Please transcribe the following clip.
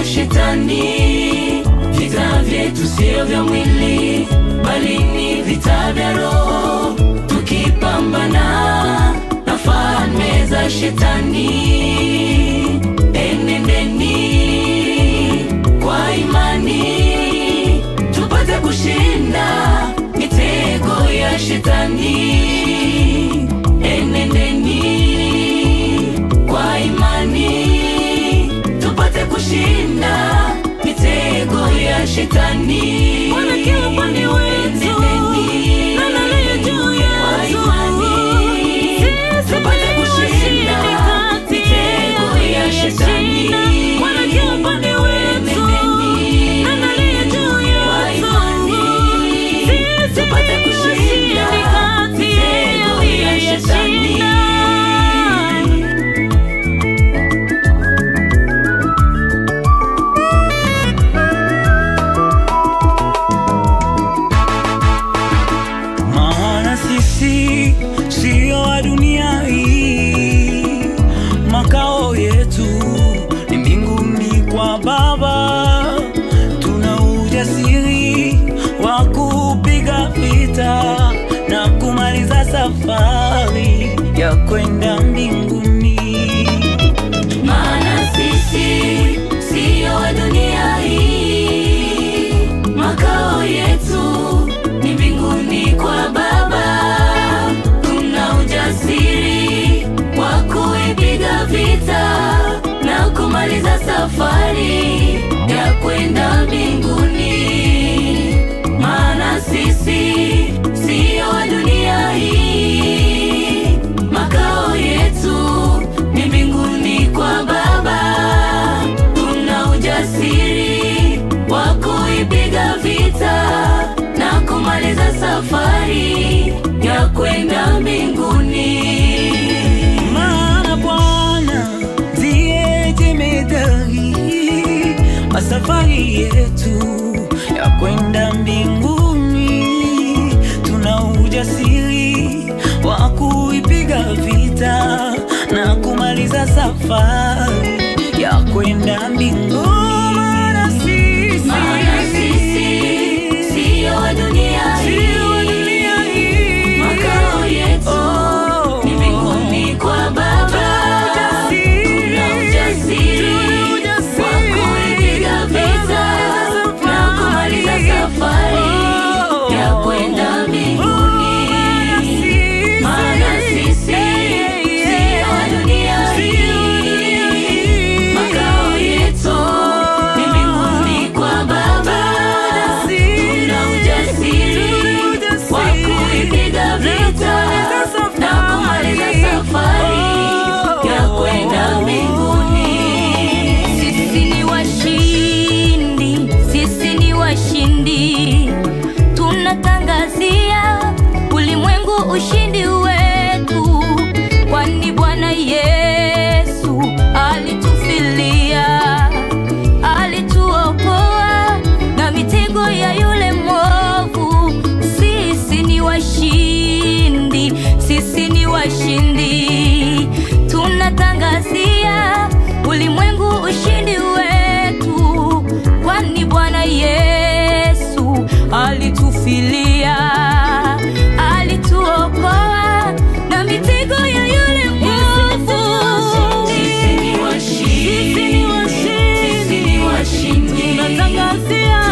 Shetani, vita vyetu sio vya mwili, bali ni vita vya roho, tukipambana na falme za shetani. Enendeni kwa imani, tupate kushinda mitego ya shetani. Enendeni kwa imani, tupate kushinda mitego ya shetani. Bwana kila upande wetu, na aliye juu yetu, tupate kushinda mitego ya shetani. Bwana kila upande wetu, na aliye juu yetu, tupate kushinda mitego ya shetani. Sio wa dunia hii, makao yetu ni mbinguni kwa Baba. Tuna ujasiri wa kupiga vita na kumaliza safari ya kwenda mbinguni. Maana sisi sio wa dunia hii, makao yetu ni mbinguni kwa Baba. Vita na kumaliza safari ya kwenda mbinguni. Maana sisi sio wa dunia hii, makao yetu ni mbinguni kwa Baba. Tuna ujasiri wa kuipiga vita na kumaliza safari ya kwenda mbinguni. Safari yetu ya kwenda mbinguni, tuna ujasiri wa kuipiga vita na kumaliza safari ya kwenda mbinguni. Maana sisi sio wa dunia hii, makao yetu ni mbinguni kwa Baba. Tuna ujasiri safari ya kwenda mbinguni. Maana sisi sio wa dunia hii, makao yetu ni mbinguni kwa Baba. Tuna ujasiri wa kuipiga vita na kumaliza safari ya kwenda mbinguni. sisi ni washindi, sisi ni washindi. Tunatangazia ulimwengu ushindi wetu, kwani Bwana Yesu alitufilia, alituokoa na mitego ya yule mwovu. Sisi ni washindi, sisi ni washindi. Tunatangazia ulimwengu ushindi wetu, kwani Bwana Yesu alitufilia, alituokoa na mitego ya yule mwovu. Sisi ni washindi, sisi ni washindi. Tunatangazia